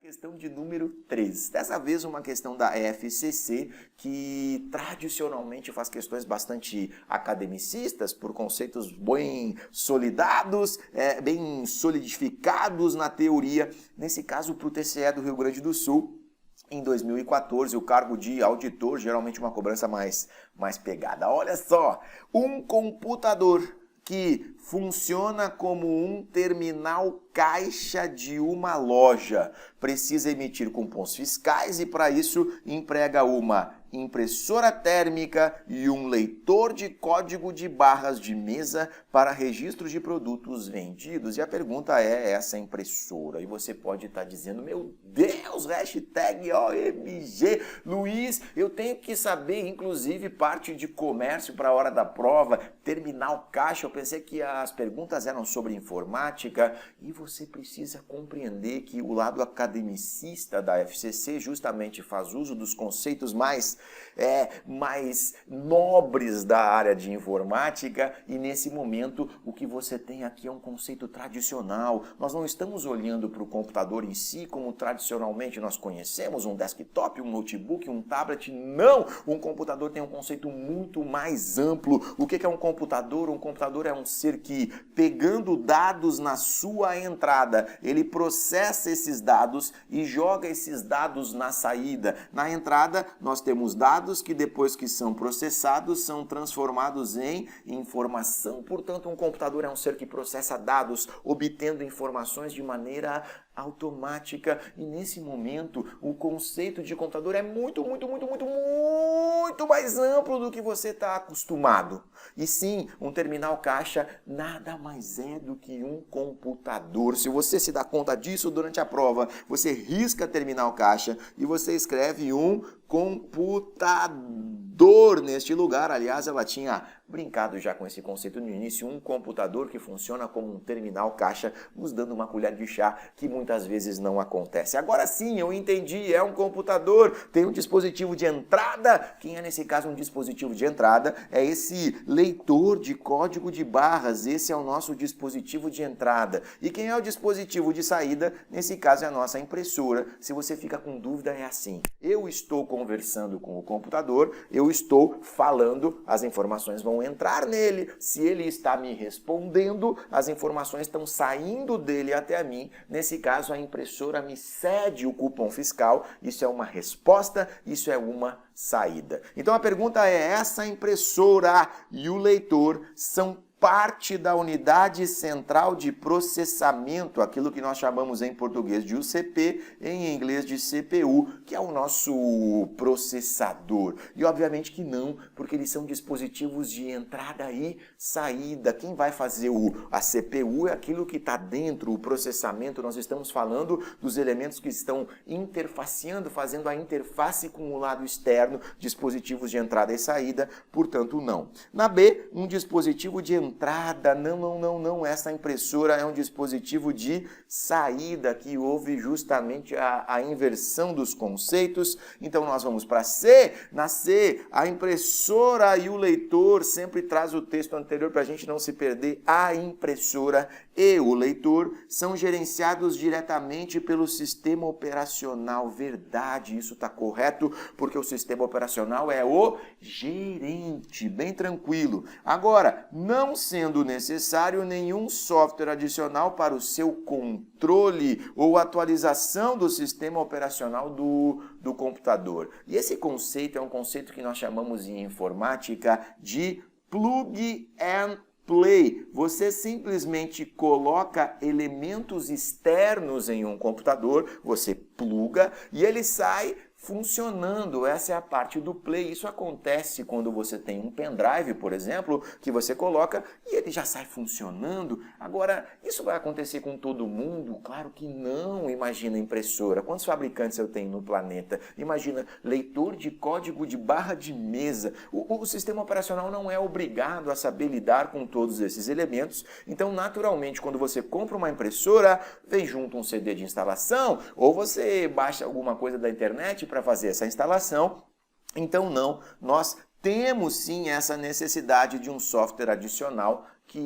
Questão de número 3. Dessa vez uma questão da FCC que tradicionalmente faz questões bastante academicistas por conceitos bem solidados, bem solidificados na teoria. Nesse caso para o TCE do Rio Grande do Sul. Em 2014, o cargo de auditor, geralmente uma cobrança mais pegada. Olha só, um computador que funciona como um terminal caixa de uma loja. Precisa emitir cupons fiscais e, para isso, emprega uma impressora térmica e um leitor de código de barras de mesa para registro de produtos vendidos. E a pergunta é essa impressora. E você pode estar dizendo, meu Deus, hashtag OMG, Luiz, eu tenho que saber, inclusive, parte de comércio para a hora da prova, terminal caixa. Eu pensei que as perguntas eram sobre informática e você precisa compreender que o lado academicista da FCC justamente faz uso dos conceitos mais nobres da área de informática e nesse momento o que você tem aqui é um conceito tradicional. Nós não estamos olhando para o computador em si como tradicionalmente nós conhecemos, um desktop, um notebook, um tablet. Não! Um computador tem um conceito muito mais amplo. O que é um computador? Um computador é um ser que, pegando dados na sua entrada, ele processa esses dados e joga esses dados na saída. Na entrada, nós temos dados que depois que são processados, são transformados em informação. Portanto, um computador é um ser que processa dados, obtendo informações de maneira automática. E nesse momento, o conceito de computador é muito mais amplo do que você está acostumado. E sim, um terminal caixa nada mais é do que um computador. Se você se dá conta disso durante a prova, você risca terminal caixa e você escreve um computador neste lugar. Aliás, ela tinha brincado já com esse conceito no início, um computador que funciona como um terminal caixa, nos dando uma colher de chá que muitas vezes não acontece. Agora sim, eu entendi, é um computador, tem um dispositivo de entrada. Quem é nesse caso um dispositivo de entrada? É esse leitor de código de barras, esse é o nosso dispositivo de entrada. E quem é o dispositivo de saída? Nesse caso é a nossa impressora. Se você fica com dúvida, é assim. Eu estou conversando com o computador, eu estou falando, as informações vão entrar nele. Se ele está me respondendo, as informações estão saindo dele até mim. Nesse caso, a impressora me cede o cupom fiscal. Isso é uma resposta, isso é uma saída. Então a pergunta é, essa impressora e o leitor são parte da unidade central de processamento, aquilo que nós chamamos em português de UCP, em inglês de CPU, que é o nosso processador. E obviamente que não, porque eles são dispositivos de entrada e saída. Quem vai fazer a CPU é aquilo que está dentro, o processamento. Nós estamos falando dos elementos que estão interfaceando, fazendo a interface com o lado externo, dispositivos de entrada e saída, portanto não. Na B, um dispositivo de entrada, não, essa impressora é um dispositivo de saída, que houve justamente a inversão dos conceitos. Então nós vamos para C. Na C, a impressora e o leitor, sempre traz o texto anterior para a gente não se perder. A impressora e o leitor são gerenciados diretamente pelo sistema operacional. Verdade, isso está correto, porque o sistema operacional é o gerente, bem tranquilo. Agora, não sendo necessário nenhum software adicional para o seu controle ou atualização do sistema operacional do computador. E esse conceito é um conceito que nós chamamos em informática de plug and play. Você simplesmente coloca elementos externos em um computador, você pluga e ele sai funcionando. Essa é a parte do play. Isso acontece quando você tem um pendrive, por exemplo, que você coloca e ele já sai funcionando. Agora, isso vai acontecer com todo mundo? Claro que não. Imagina impressora. Quantos fabricantes eu tenho no planeta? Imagina leitor de código de barra de mesa. O sistema operacional não é obrigado a saber lidar com todos esses elementos. Então, naturalmente, quando você compra uma impressora, vem junto um CD de instalação ou você baixa alguma coisa da internet para fazer essa instalação. Então não, nós temos sim essa necessidade de um software adicional que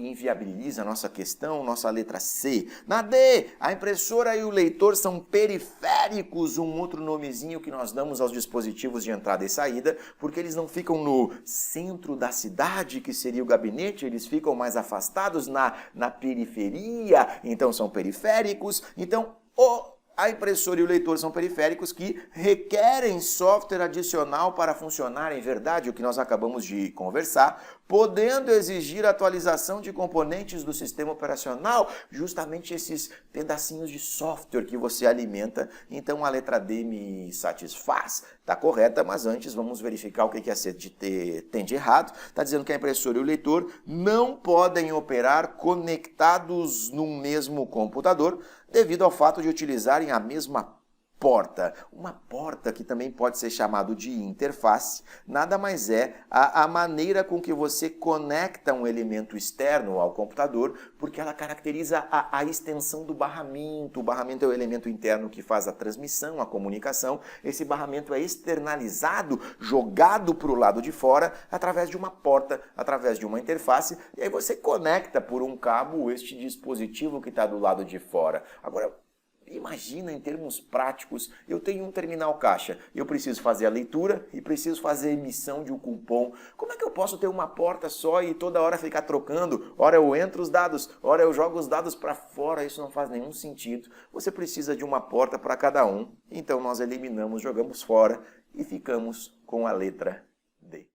inviabiliza a nossa questão, nossa letra C. Na D, a impressora e o leitor são periféricos, um outro nomezinho que nós damos aos dispositivos de entrada e saída, porque eles não ficam no centro da cidade, que seria o gabinete, eles ficam mais afastados na periferia, então são periféricos. Então, a impressora e o leitor são periféricos que requerem software adicional para funcionar, em verdade, o que nós acabamos de conversar, podendo exigir atualização de componentes do sistema operacional, justamente esses pedacinhos de software que você alimenta. Então a letra D me satisfaz, está correta, mas antes vamos verificar o que a CT tem de errado. Está dizendo que a impressora e o leitor não podem operar conectados num mesmo computador, devido ao fato de utilizarem a mesma porta. Uma porta que também pode ser chamado de interface, nada mais é a maneira com que você conecta um elemento externo ao computador, porque ela caracteriza a extensão do barramento. O barramento é o elemento interno que faz a transmissão, a comunicação. Esse barramento é externalizado, jogado para o lado de fora, através de uma porta, através de uma interface, e aí você conecta por um cabo este dispositivo que está do lado de fora. Agora, imagina em termos práticos, eu tenho um terminal caixa, eu preciso fazer a leitura e preciso fazer a emissão de um cupom. Como é que eu posso ter uma porta só e toda hora ficar trocando? Ora eu entro os dados, ora eu jogo os dados para fora, isso não faz nenhum sentido. Você precisa de uma porta para cada um, então nós eliminamos, jogamos fora e ficamos com a letra